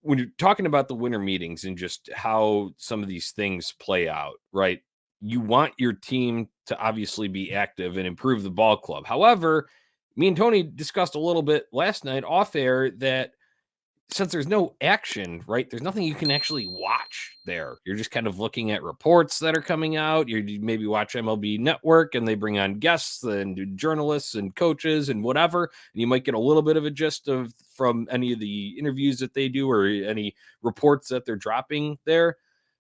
when you're talking about the winter meetings and just how some of these things play out, right? You want your team to obviously be active and improve the ball club. However, me and Tony discussed a little bit last night off air that since there's no action, right? There's nothing you can actually watch there. You're just kind of looking at reports that are coming out. You maybe watch MLB Network and they bring on guests and journalists and coaches and whatever. And you might get a little bit of a gist of from any of the interviews that they do or any reports that they're dropping there.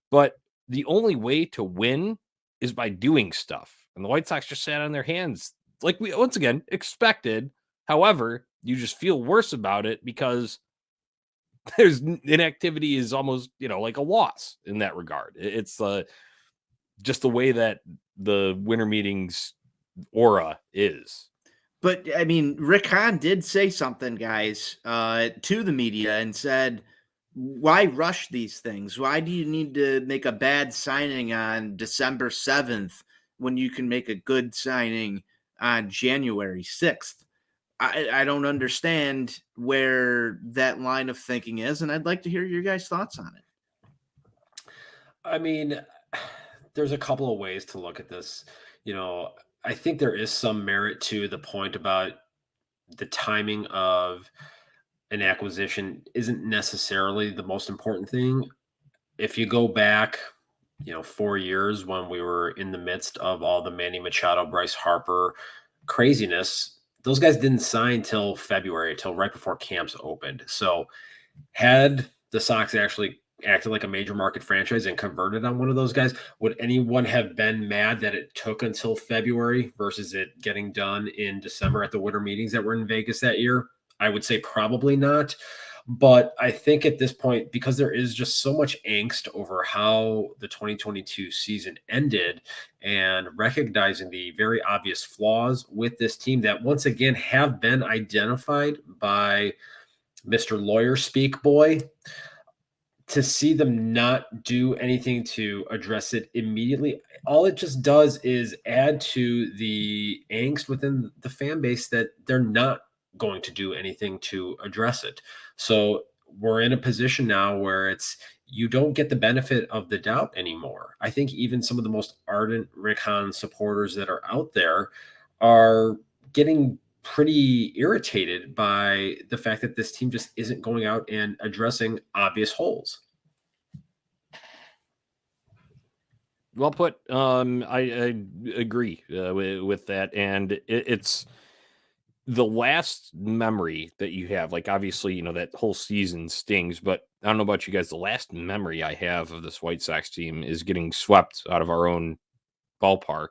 But the only way to win is by doing stuff. And the White Sox just sat on their hands like we once again expected. However, you just feel worse about it because there's inactivity is almost, like a loss in that regard. It's just the way that the winter meetings aura is. But I mean, Rick Hahn did say something, guys, to the media and said, why rush these things? Why do you need to make a bad signing on December 7th when you can make a good signing on January 6th? I don't understand where that line of thinking is, and I'd like to hear your guys' thoughts on it. I mean, there's a couple of ways to look at this. I think there is some merit to the point about the timing of an acquisition isn't necessarily the most important thing. If you go back, 4 years when we were in the midst of all the Manny Machado, Bryce Harper craziness, those guys didn't sign till February, till right before camps opened. So had the Sox actually acted like a major market franchise and converted on one of those guys, would anyone have been mad that it took until February versus it getting done in December at the winter meetings that were in Vegas that year? I would say probably not. But I think at this point, because there is just so much angst over how the 2022 season ended and recognizing the very obvious flaws with this team that once again have been identified by Mr. Lawyer Speak Boy, to see them not do anything to address it immediately, all it just does is add to the angst within the fan base that they're not going to do anything to address it. So we're in a position now where you don't get the benefit of the doubt anymore. I think even some of the most ardent Rick Hahn supporters that are out there are getting pretty irritated by the fact that this team just isn't going out and addressing obvious holes. Well put. I agree with that. And it's the last memory that you have, like obviously, that whole season stings, but I don't know about you guys. The last memory I have of this White Sox team is getting swept out of our own ballpark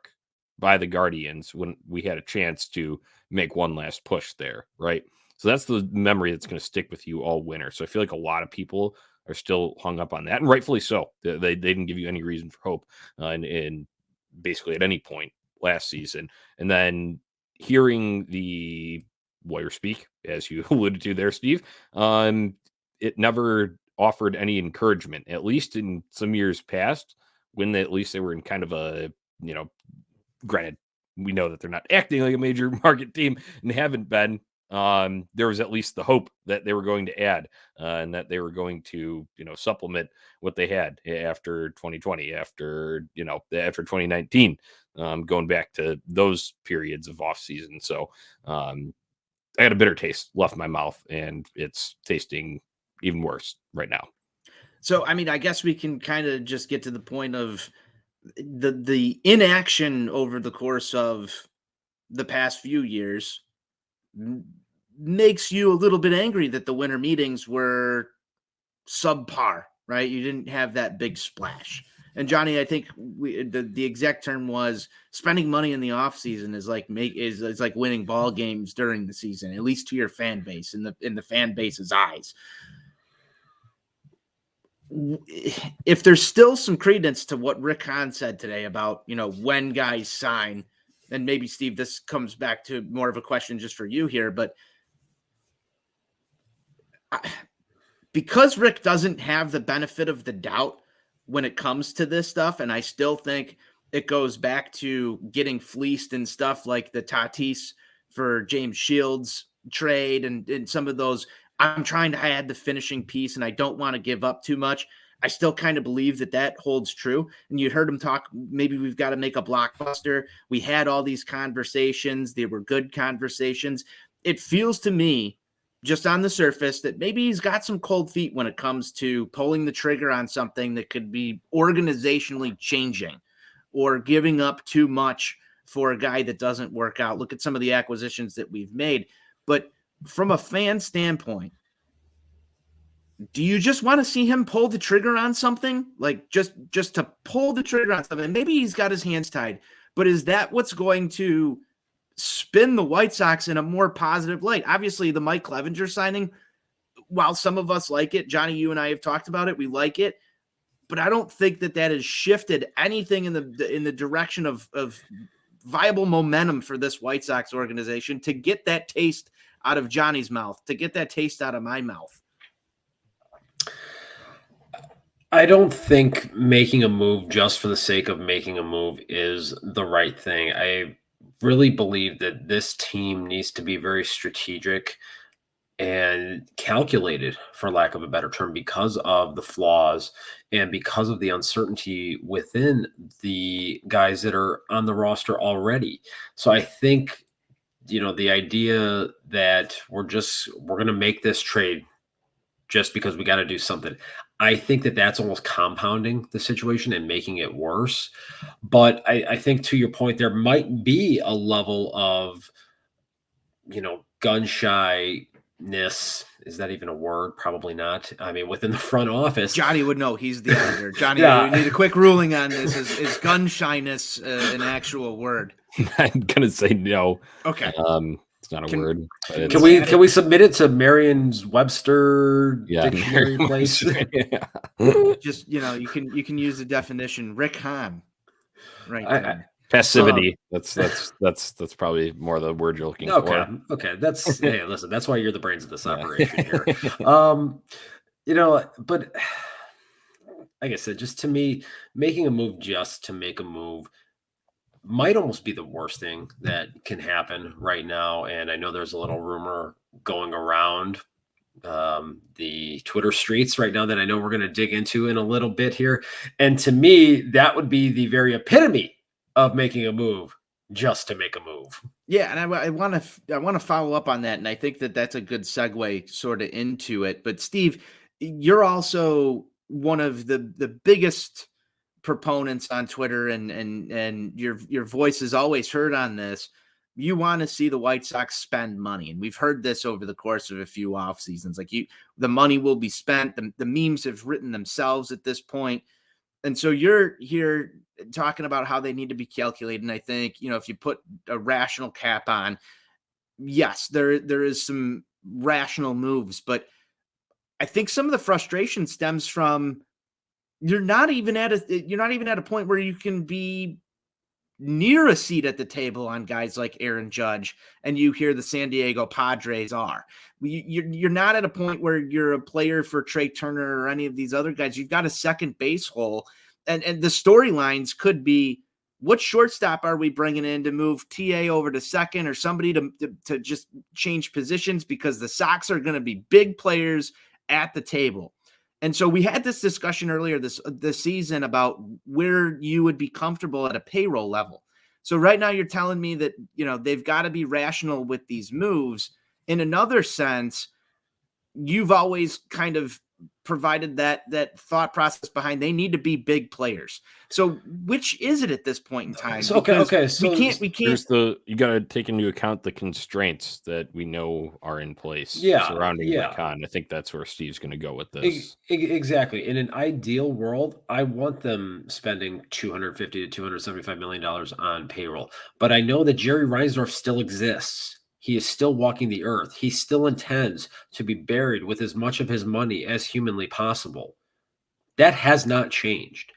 by the Guardians when we had a chance to make one last push there, right? So that's the memory that's going to stick with you all winter. So I feel like a lot of people are still hung up on that, and rightfully so. They didn't give you any reason for hope in basically at any point last season. And then hearing the lawyer speak, as you alluded to there, Steve, it never offered any encouragement, at least in some years past, when at least they were in kind of a, granted, we know that they're not acting like a major market team and haven't been. There was at least the hope that they were going to add and that they were going to, supplement what they had after 2020, after 2019, going back to those periods of off season. So I had a bitter taste left in my mouth, and it's tasting even worse right now. So, I mean, I guess we can kind of just get to the point of the inaction over the course of the past few years makes you a little bit angry that the winter meetings were subpar, right? You didn't have that big splash. And Johnny, I think the exact term was spending money in the offseason is like is like winning ball games during the season, at least to your fan base in the fan base's eyes. If there's still some credence to what Rick Hahn said today about, when guys sign, and maybe Steve, this comes back to more of a question just for you here, but because Rick doesn't have the benefit of the doubt when it comes to this stuff, and I still think it goes back to getting fleeced and stuff like the Tatis for James Shields trade and some of those I'm trying to add the finishing piece and I don't want to give up too much. I still kind of believe that that holds true. And you heard him talk, maybe we've got to make a blockbuster. We had all these conversations. They were good conversations. It feels to me, just on the surface, that maybe he's got some cold feet when it comes to pulling the trigger on something that could be organizationally changing or giving up too much for a guy that doesn't work out. Look at some of the acquisitions that we've made. But from a fan standpoint, do you just want to see him pull the trigger on something? Like just to pull the trigger on something? Maybe he's got his hands tied, but is that what's going to spin the White Sox in a more positive light? Obviously, the Mike Clevenger signing, while some of us like it, Johnny, you and I have talked about it, we like it, but I don't think that has shifted anything in the direction of viable momentum for this White Sox organization to get that taste out of Johnny's mouth, to get that taste out of my mouth. I don't think making a move just for the sake of making a move is the right thing. I really believe that this team needs to be very strategic and calculated, for lack of a better term, because of the flaws and because of the uncertainty within the guys that are on the roster already. So I think, the idea that we're going to make this trade just because we got to do something, I think that that's almost compounding the situation and making it worse. But I think, to your point, there might be a level of, gun shyness. Is that even a word? Probably not. I mean, within the front office. Johnny would know. He's the editor. Johnny, Yeah. we need a quick ruling on this. Is gun shyness an actual word? I'm gonna say no. Okay. It's not a word. Can we submit it to Merriam-Webster dictionary place? Yeah. Just you can use the definition. Rick Hahn, right there. Passivity. That's probably more the word you're looking for. Okay. That's hey, listen. That's why you're the brains of this operation here. But like I said, just to me, making a move just to make a move might almost be the worst thing that can happen right now. And I know there's a little rumor going around the Twitter streets right now that I know we're going to dig into in a little bit here. And to me, that would be the very epitome of making a move just to make a move. Yeah, and I want to follow up on that, and I think that that's a good segue sort of into it. But Steve, you're also one of the biggest proponents on Twitter, and your voice is always heard on this. You want to see the White Sox spend money, and we've heard this over the course of a few off seasons. Like the money will be spent. The memes have written themselves at this point, and so you're here talking about how they need to be calculated. And I think if you put a rational cap on, yes, there is some rational moves, but I think some of the frustration stems from you're not even at a point where you can be near a seat at the table on guys like Aaron Judge, and you hear the San Diego Padres are. You're not at a point where you're a player for Trey Turner or any of these other guys. You've got a second base hole, and the storylines could be, what shortstop are we bringing in to move TA over to second, or somebody to just change positions, because the Sox are going to be big players at the table. And so we had this discussion earlier this season about where you would be comfortable at a payroll level. So right now you're telling me that, they've got to be rational with these moves. In another sense, you've always kind of provided that thought process behind they need to be big players. So which is it at this point in time? So, okay. So we can't. You got to take into account the constraints that we know are in place surrounding Khan. I think that's where Steve's going to go with this. Exactly. In an ideal world, I want them spending $250 to $275 million on payroll. But I know that Jerry Reinsdorf still exists. He is still walking the earth. He still intends to be buried with as much of his money as humanly possible. That has not changed.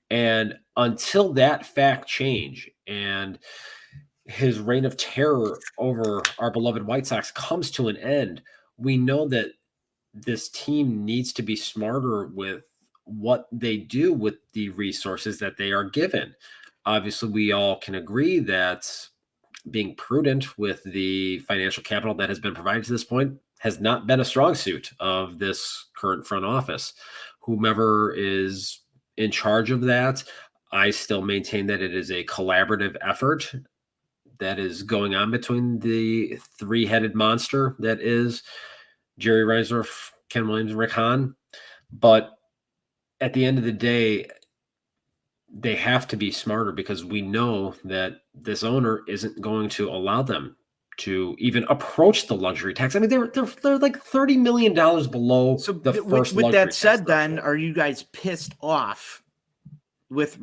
And until that fact change and his reign of terror over our beloved White Sox comes to an end, we know that this team needs to be smarter with what they do with the resources that they are given. Obviously, we all can agree that being prudent with the financial capital that has been provided to this point has not been a strong suit of this current front office. Whomever is in charge of that, I still maintain that it is a collaborative effort that is going on between the three-headed monster that is Jerry Reinsdorf, Ken Williams, and Rick Hahn. But at the end of the day, they have to be smarter because we know that this owner isn't going to allow them to even approach the luxury tax. I mean, they're like $30 million below So the with first luxury that tax said, then threshold. are you guys pissed off with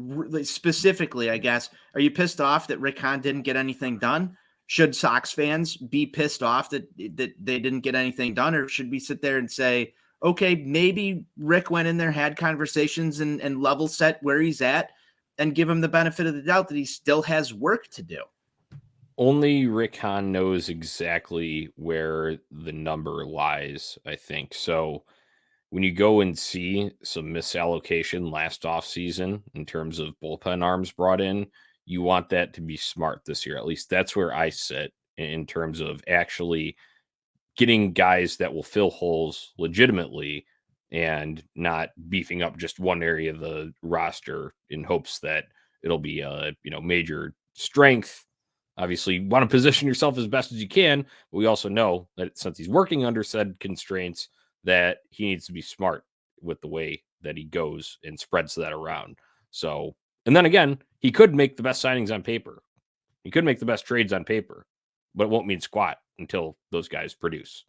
specifically? I guess are you pissed off that Rick Hahn didn't get anything done? Should Sox fans be pissed off that they didn't get anything done, or should we sit there and say, okay, maybe Rick went in there, had conversations, and level set where he's at, and give him the benefit of the doubt that he still has work to do? Only Rick Hahn knows exactly where the number lies, I think. So when you go and see some misallocation last offseason in terms of bullpen arms brought in, you want that to be smart this year. At least that's where I sit in terms of actually getting guys that will fill holes legitimately and not beefing up just one area of the roster in hopes that it'll be a major strength. Obviously, you want to position yourself as best as you can, but we also know that since he's working under said constraints, that he needs to be smart with the way that he goes and spreads that around. So, and then again, he could make the best signings on paper. He could make the best trades on paper, but it won't mean squat until those guys produce.